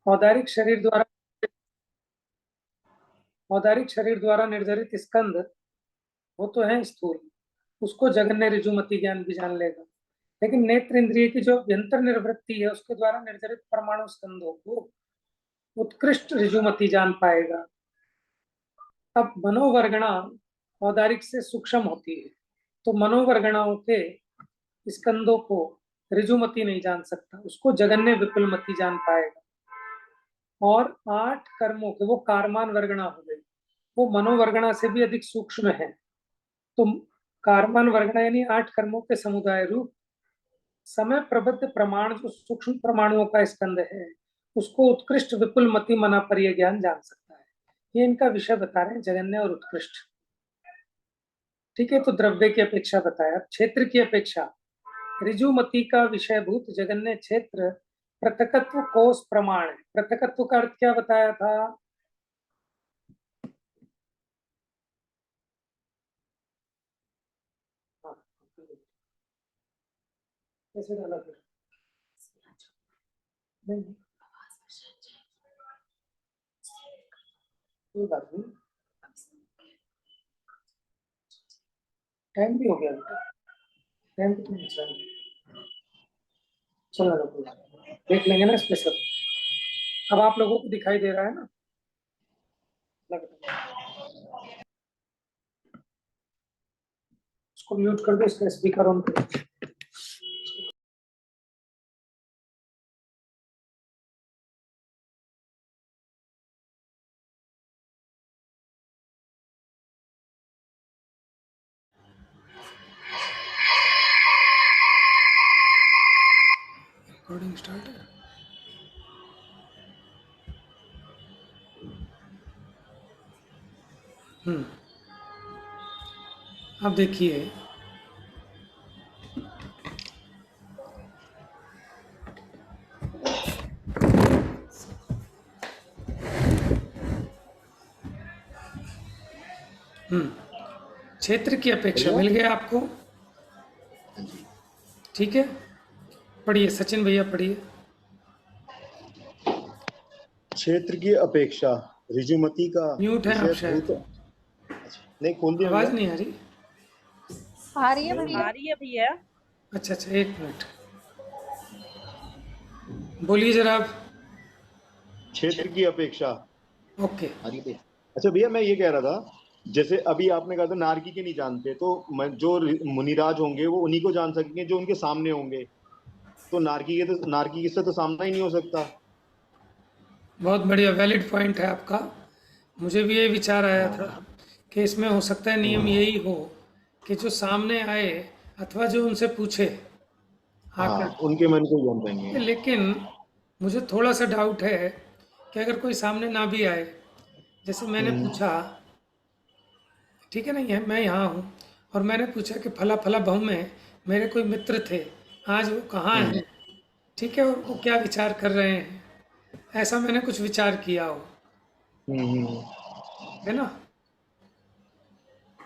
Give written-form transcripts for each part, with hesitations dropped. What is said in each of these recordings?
औदारिक शरीर द्वारा निर्धारित स्कंद वो तो है स्थूल, उसको जगन्य ऋजुमति ज्ञान भी जान लेगा, लेकिन नेत्र इंद्रिय की जो अभ्यंतर निर्वृत्ति है उसके द्वारा निर्धारित परमाणु स्कंदों को उत्कृष्ट ऋजुमति जान पाएगा। अब मनोवर्गणा औदारिक से सूक्ष्म होती है, तो मनोवर्गणाओं के स्कंदों को ऋजुमति नहीं जान सकता, उसको जगन्य विपुलमति जान पाएगा। और 8 कर्मों के वो कारमान वर्गणा हो गई, वो मनोवर्गणा से भी अधिक सूक्ष्म है। तो कारमान वर्गणा यानी 8 कर्मों के समुदाय रूप समय प्रबद्ध प्रमाण जो सूक्ष्म परमाणुओं का स्कंद है उसको उत्कृष्ट विपुल मति मना पर यह ज्ञान जान सकता है। ये इनका विषय बता रहे हैं, जगन्य और उत्कृष्ट। ठीक है, तो द्रव्य की अपेक्षा बताया। क्षेत्र की अपेक्षा ऋजुमति का विषयभूत जगन्य क्षेत्र पृथकत्व कोष प्रमाण है। पृथकत्व का अर्थ क्या बताया था? कैसे डाला फिर? नहीं, कोई बात नहीं, टाइम भी हो गया बेटा, टाइम तो नहीं चल, चलो देख लेंगे ना इसमें सब। अब आप लोगों को दिखाई दे रहा है ना? उसको म्यूट कर दो, इसका स्पीकर ऑन कर दो। रिकॉर्डिंग स्टार्ट है। अब देखिए, क्षेत्र की अपेक्षा मिल गया आपको। ठीक है, पढ़िए सचिन भैया, पढ़िए। क्षेत्र की अपेक्षा ऋजुमति का म्यूट है आप शायद, नहीं खोल दिया, आवाज नहीं आ रही। आ रही है भैया, आ रही है भैया। अच्छा अच्छा, एक मिनट, बोलिए जरा आप। क्षेत्र की अपेक्षा। ओके, अच्छा भैया, मैं ये कह रहा था, जैसे अभी आपने कहा था नारकी के नहीं जानते, तो जो मुनिराज होंगे वो उन्हीं को जान सकेंगे जो उनके सामने होंगे, तो नारकी से तो सामना ही नहीं हो सकता। बहुत बढ़िया, वैलिड पॉइंट है आपका। मुझे भी ये विचार आया था कि इसमें हो सकता है नियम यही हो कि जो सामने आए अथवा जो उनसे पूछे आकर, उनके मन को जान पाएंगे। लेकिन मुझे थोड़ा सा डाउट है कि अगर कोई सामने ना भी आए, जैसे मैंने पूछा, ठीक है ना, मैं यहाँ हूँ और मैंने पूछा कि फला फला भाव में मेरे कोई मित्र थे, आज वो कहाँ हैं, ठीक है, और वो क्या विचार कर रहे हैं, ऐसा मैंने कुछ विचार किया हो, है ना?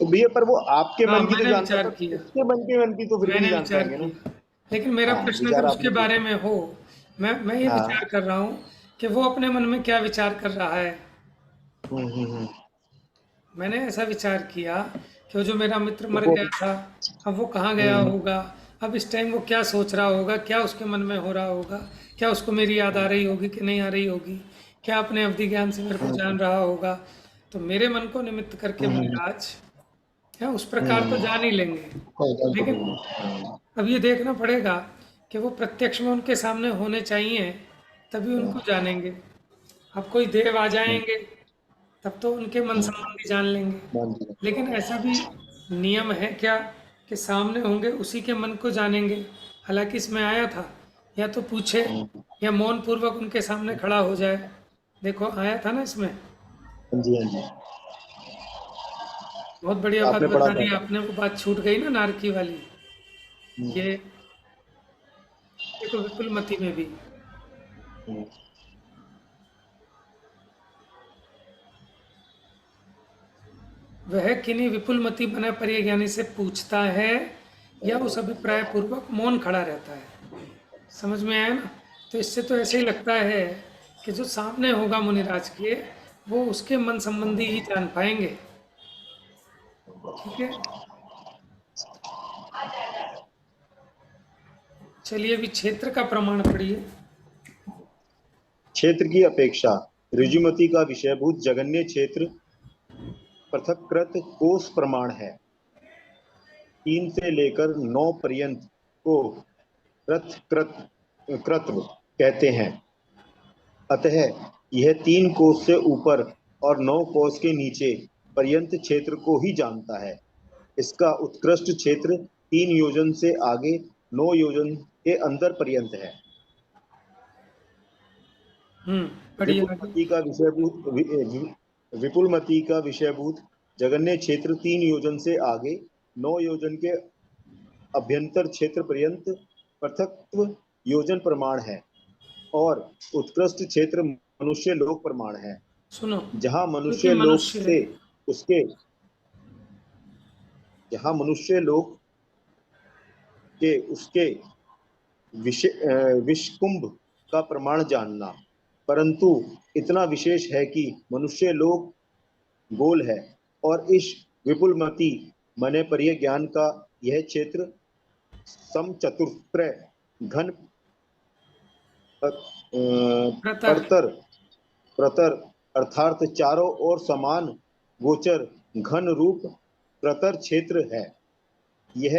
तो भैया पर वो आपके हाँ, मन की तो मैंने जानता विचार था, किया, उसके मन की तो फिर भी मैंने नहीं जान विचार पाएंगे ना। किया, लेकिन मेरा प्रश्न विचार अगर उसके आपने बारे में हो, मैं ये हाँ। विचार कर रहा हूँ कि वो अपने मन में क्या विचार कर रहा है। मैंने ऐसा विचार किया कि वो जो मेरा मित्र मर गया था, अब वो कहाँ गया होगा, अब इस टाइम वो क्या सोच रहा होगा, क्या उसके मन में हो रहा होगा, क्या उसको मेरी याद आ रही होगी कि नहीं आ रही होगी, क्या अपने अवधि ज्ञान से मेरे को जान रहा होगा। तो मेरे मन को निमित्त करके मुनिराज है उस प्रकार तो जान ही लेंगे, लेकिन अब ये देखना पड़ेगा कि वो प्रत्यक्ष में उनके सामने होने चाहिए, तभी उनको जानेंगे। अब कोई देव आ जाएंगे तब तो उनके मन संबंधी जान लेंगे, लेकिन ऐसा भी नियम है क्या कि सामने होंगे उसी के मन को जानेंगे? हालांकि इसमें आया था या तो पूछे या मौन पूर्वक उनके सामने खड़ा हो जाए, देखो आया था ना इसमें। हाँ जी, हाँ जी, बहुत बढ़िया बात आपने पढ़ा बता दी था। आपने, वो बात छूट गई ना नारकी वाली। ये देखो विपुल मति में भी वह किन्हीं विपुल मति बना परिय ज्ञानी से पूछता है या उस अभिप्राय पूर्वक मौन खड़ा रहता है। समझ में आया ना? तो इससे तो ऐसे ही लगता है कि जो सामने होगा मुनिराज के, वो उसके मन संबंधी ही जान पाएंगे। ठीक है, चलिए अभी क्षेत्र का प्रमाण पढ़िए। क्षेत्र की अपेक्षा ऋजुमति का विषयभूत जगन्य क्षेत्र पृथक्कृत कोश प्रमाण है। 3 से लेकर 9 पर्यंत को कृत्व कहते हैं। अतः यह 3 कोश से ऊपर और 9 कोश के नीचे पर्यंत क्षेत्र को ही जानता है। इसका उत्कृष्ट क्षेत्र 3 योजन से आगे 9 योजन के अंदर पर्यंत है। पढ़िए आगे। विपुलमति का विषयभूत जगन्य क्षेत्र 3 योजन से आगे 9 योजन के अभ्यंतर क्षेत्र पर्यंत पृथक्त्व योजन प्रमाण है और उत्कृष्ट क्षेत्र मनुष्य लोक प्रमाण है। सुनो, जहाँ क्योंकि मनुष्य लोक के उसके विषकुंभ का प्रमाण जानना, परंतु इतना विशेष है कि मनुष्य लोक गोल है और इस विपुलमति मने परिय ज्ञान का यह क्षेत्र समचतुर्त्रय घन प्रतर अर्थात चारों ओर समान गोचर घन रूप प्रतर क्षेत्र है। यह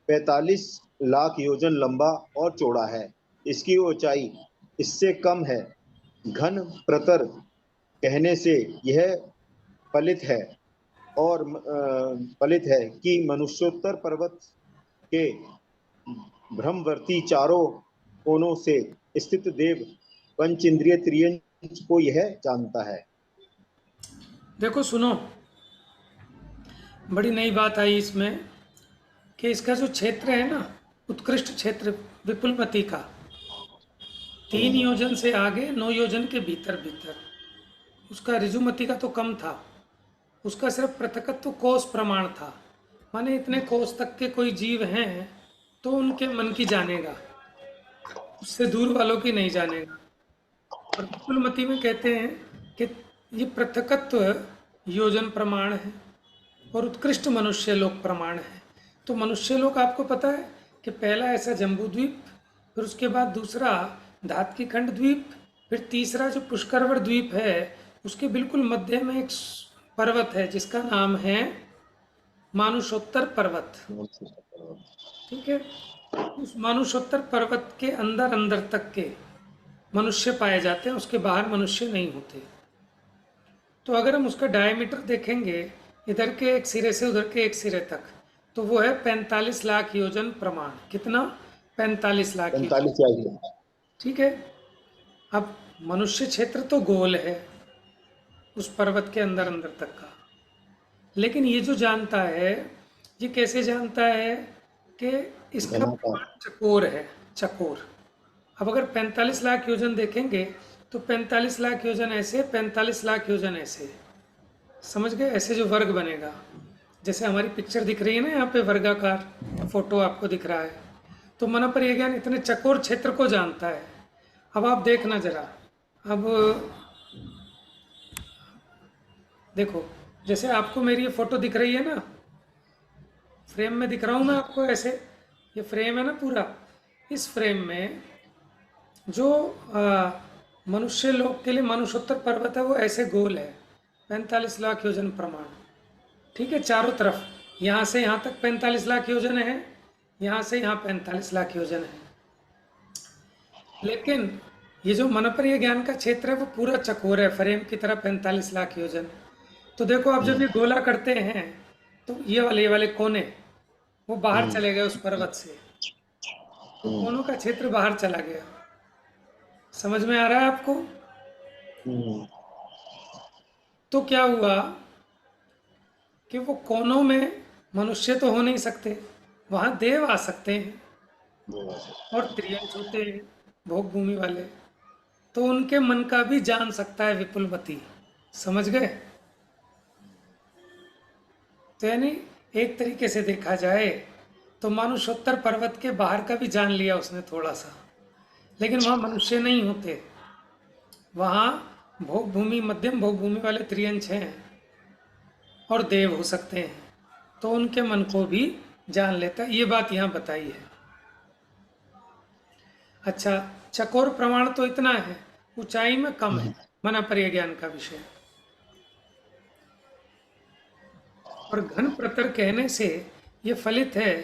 45 लाख योजन लंबा और चौड़ा है। इसकी ऊंचाई इससे कम है। घन प्रतर कहने से यह फलित है कि मनुष्योत्तर पर्वत के ब्रह्मवर्ती चारों कोनों से स्थित देव पंच इंद्रिय त्रियंच को यह जानता है। देखो सुनो, बड़ी नई बात आई इसमें कि इसका जो क्षेत्र है ना, उत्कृष्ट क्षेत्र विपुलमति का, 3 योजन से आगे 9 योजन के भीतर भीतर, उसका ऋजुमति का तो कम था, उसका सिर्फ पृथकत्व कोश प्रमाण था। माने इतने कोश तक के कोई जीव हैं तो उनके मन की जानेगा, उससे दूर वालों की नहीं जानेगा। और विपुलमति में कहते हैं कि ये पृथकत्व योजन प्रमाण है और उत्कृष्ट मनुष्य लोक प्रमाण है। तो मनुष्य लोक आपको पता है कि पहला ऐसा जम्बू द्वीप, फिर उसके बाद दूसरा धातकीखंड द्वीप, फिर तीसरा जो पुष्करवड़ द्वीप है उसके बिल्कुल मध्य में एक पर्वत है जिसका नाम है मानुषोत्तर पर्वत। ठीक है, उस मानुषोत्तर पर्वत के अंदर अंदर तक के मनुष्य पाए जाते हैं, उसके बाहर मनुष्य नहीं होते। तो अगर हम उसका डायमीटर देखेंगे इधर के एक सिरे से उधर के एक सिरे तक, तो वो है 45 लाख योजन प्रमाण। कितना? 45 लाख योजन। ठीक है, अब मनुष्य क्षेत्र तो गोल है उस पर्वत के अंदर अंदर तक का, लेकिन ये जो जानता है, ये कैसे जानता है कि इसका प्रमाण चकोर है, चकोर। अब अगर 45 लाख योजन देखेंगे तो 45 लाख योजन ऐसे, 45 लाख योजन ऐसे, समझ गए? ऐसे जो वर्ग बनेगा, जैसे हमारी पिक्चर दिख रही है ना यहाँ पे, वर्गाकार फोटो आपको दिख रहा है, तो मन पर यह ज्ञान इतने चकोर क्षेत्र को जानता है। अब आप देखना जरा, अब देखो, जैसे आपको मेरी ये फोटो दिख रही है ना, फ्रेम में दिख रहा हूँ मैं आपको ऐसे, ये फ्रेम है ना पूरा, इस फ्रेम में जो मनुष्य लोक के लिए मनुष्योत्तर पर्वत है वो ऐसे गोल है, 45 लाख योजन प्रमाण। ठीक है, चारों तरफ, यहाँ से यहाँ तक 45 लाख योजन है, यहाँ से यहाँ 45 लाख योजन है। लेकिन ये जो मनपरीय ज्ञान का क्षेत्र है वो पूरा चकोर है, फ्रेम की तरह 45 लाख योजन। तो देखो, आप जब ये गोला करते हैं तो ये वाले कोने वो बाहर चले गए उस पर्वत से, कोनों का क्षेत्र बाहर चला गया। समझ में आ रहा है आपको? तो क्या हुआ कि वो कोनों में मनुष्य तो हो नहीं सकते, वहां देव आ सकते हैं और त्रियंच होते हैं भोग भूमि वाले, तो उनके मन का भी जान सकता है विपुलमति। समझ गए? तो यानी एक तरीके से देखा जाए तो मानुषोत्तर पर्वत के बाहर का भी जान लिया उसने थोड़ा सा, लेकिन वहां मनुष्य नहीं होते। वहाँ भोग भूमि, मध्यम भोग भूमि वाले त्रियंश हैं और देव हो सकते हैं, तो उनके मन को भी जान लेता है। ये बात यहाँ बताई है। अच्छा, चकोर प्रमाण तो इतना है, ऊंचाई में कम है, मना परिय ज्ञान का विषय। और घन प्रतर कहने से ये फलित है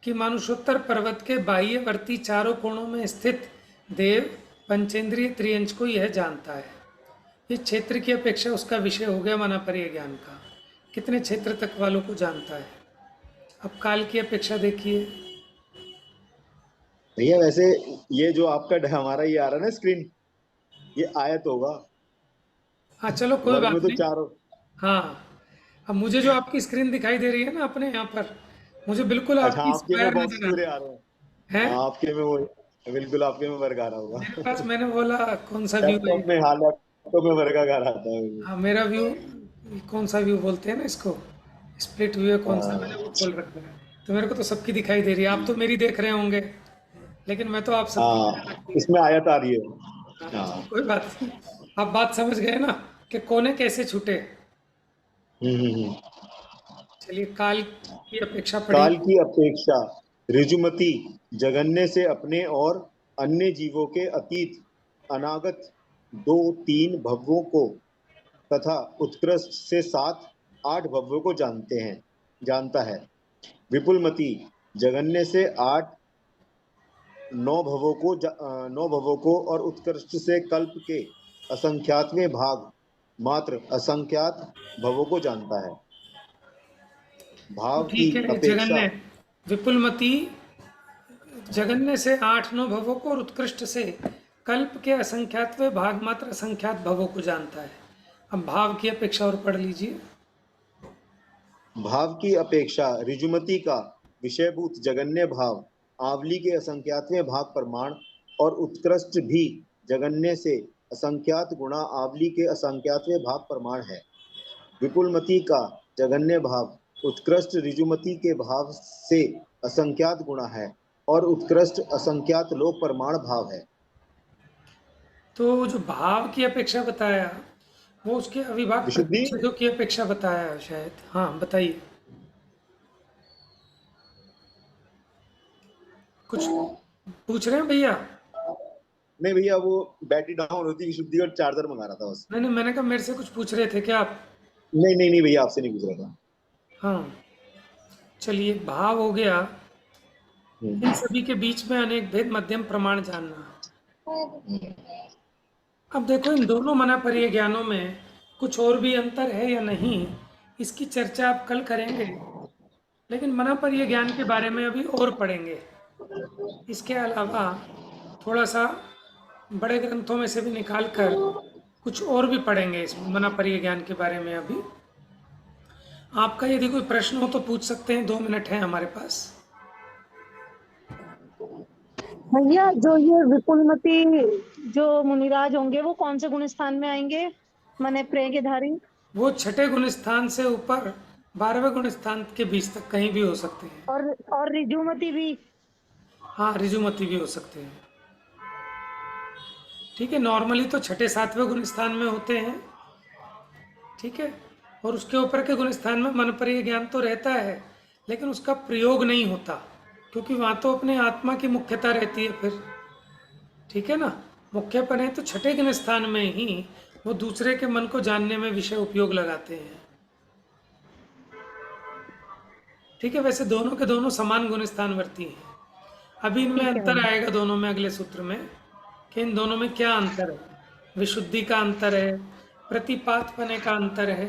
कि मानुषोत्तर पर्वत के बाह्यवर्ती चारों कोणों में स्थित देव पंचेंद्रिय त्रियंश को यह जानता है। ये क्षेत्र की अपेक्षा उसका विषय हो गया मना परिय ज्ञान का, कितने क्षेत्र तक वालों को जानता है। अब काल की अपेक्षा देखिए। भैया वैसे ये जो आपका हमारा ये आ रहा है ना स्क्रीन, ये आयत होगा, हाँ चलो कोई वर्ग बात में तो नहीं। चारों। हाँ, अब मुझे जो आपकी स्क्रीन दिखाई दे रही है ना अपने यहाँ पर, मुझे बिल्कुल अच्छा, आपकी आपके में स्क्वायर बॉक्स नजर आ पूरे रही आ रहे हैं। है। हाँ, आपके में वो बिल्कुल आपके में वर्ग आ रहा मेरे होगा। पास, मैंने बोला कौन सा व्यू है। लैपटॉप में, हाँ लैपटॉप में वर्ग आ आता है वो। हाँ मेरा व्यू, कौन सा व्यू बोलते हैं ना इसको, स्प्लिट व्यू है कौन सा, मैंने हाँ वो खोल रखा है। तो मेरे को तो सबकी दिखाई दे रही है, आप तो मेरी देख रहे होंगे, लेकिन मैं तो आप सबकी नजर हाँ, रखी है। इसमें आयत आ रही है। हाँ चलो हाँ। कोई बात नहीं। आप बात समझ गए ना कि कोने कैसे छूटे। हम्म। चलिए काल की अपेक्षा पढ़िए। काल की अपेक्षा ऋजुमती जगन्य से अपने और अन्य जीवों के अतीत अनागत दो तीन भवों को तथा उत्कृष्ट से सात आठ भवों को जानता है। विपुलमती जगन्य से आठ नौ भवों को और उत्कृष्ट से कल्प के असंख्यातवें भाग मात्र असंख्यात भवों को जानता है। तो भाव की ठीक है, अपेक्षा जगन्य विपुलमती जगन्य से 8-9 भवों को और उत्कृष्ट से कल्प के असंख्यातवें भाग मात्र असंख्यात भवों को जानता है। अब भाव की अपेक्षा और पढ़ लीजिए। भाव की अपेक्षा ऋजुमती का विषयभूत जगन्य भाव आवली के असंख्यातवें भाग प्रमाण और उत्कृष्ट भी जगन्य से असंख्यात गुणा आवली के असंख्यातवें भाग प्रमाण है। विपुलमती का जगन्य भाव उत्कृष्ट ऋजुमती के भाव से असंख्यात गुणा है और उत्कृष्ट असंख्यात लोक प्रमाण भाव है। तो जो भाव की अपेक्षा बताया, वो उसके अविभाग विशुद्धि प्रतिच्छेदों की अपेक्षा बताया है शायद। हाँ बताइए, कुछ पूछ रहे हैं भैया? नहीं भैया, वो बैटरी डाउन होती विशुद्धि और चार्जर मंगा रहा था बस। नहीं, मैंने कहा मेरे से कुछ पूछ रहे थे क्या आप? नहीं भैया, आपसे नहीं पूछ रहा था। हाँ चलिए, भाव हो गया इन हम्म। सभी के बीच में अनेक भेद मध्यम प्रमाण जानना। अब देखो इन दोनों मना परिय ज्ञानों में कुछ और भी अंतर है या नहीं, इसकी चर्चा आप कल करेंगे, लेकिन मना परिय ज्ञान के बारे में अभी और पढ़ेंगे। इसके अलावा थोड़ा सा बड़े ग्रंथों में से भी निकाल कर कुछ और भी पढ़ेंगे इस मना परिय ज्ञान के बारे में। अभी आपका यदि कोई प्रश्न हो तो पूछ सकते हैं, 2 मिनट है हमारे पास। भैया जो ये विपुलमती जो मुनिराज होंगे वो कौन से गुण स्थान में आएंगे, माने प्रेय के धारी? वो छठे गुण स्थान से ऊपर 12वें गुण स्थान के बीच तक कहीं भी हो सकते हैं। और ऋजुमती भी? हाँ, ऋजुमती भी हो सकते हैं। ठीक है, नॉर्मली तो छठे 7वें गुण स्थान में होते हैं। ठीक है, और उसके ऊपर के गुण स्थान में मन परिय ज्ञान तो रहता है, लेकिन उसका प्रयोग नहीं होता, क्योंकि वहाँ तो अपने आत्मा की मुख्यता रहती है फिर। ठीक है ना, मुख्यपन है तो छठे गुण स्थान में ही वो दूसरे के मन को जानने में विषय उपयोग लगाते हैं। ठीक है, वैसे दोनों के दोनों समान गुण स्थानवर्ती हैं। अभी इनमें ठीक है अंतर भैया। आएगा दोनों में अगले सूत्र में, कि इन दोनों में क्या अंतर है। विशुद्धि का अंतर है, प्रतिपात पने का अंतर है,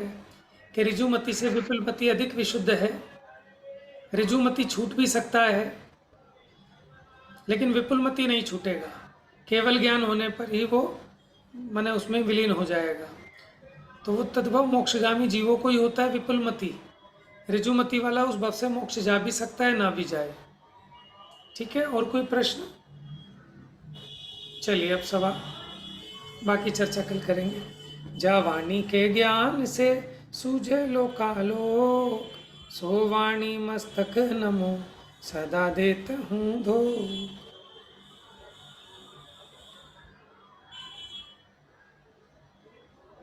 कि ऋजुमति से विपुलमति अधिक विशुद्ध है। ऋजुमति छूट भी सकता है, लेकिन विपुलमति नहीं छूटेगा। केवल ज्ञान होने पर ही वो माने उसमें विलीन हो जाएगा। तो वो तद्भव मोक्षगामी जीवों को ही होता है विपुलमति। ऋजुमति वाला उस भव से मोक्ष जा भी सकता है, ना भी जाए। ठीक है, और कोई प्रश्न? चलिए अब सवा बाकी चर्चा कल करेंगे। जा वाणी के ज्ञान से सूझे लोकालोक, सो वाणी मस्तक नमो सदा देता हूँ धो।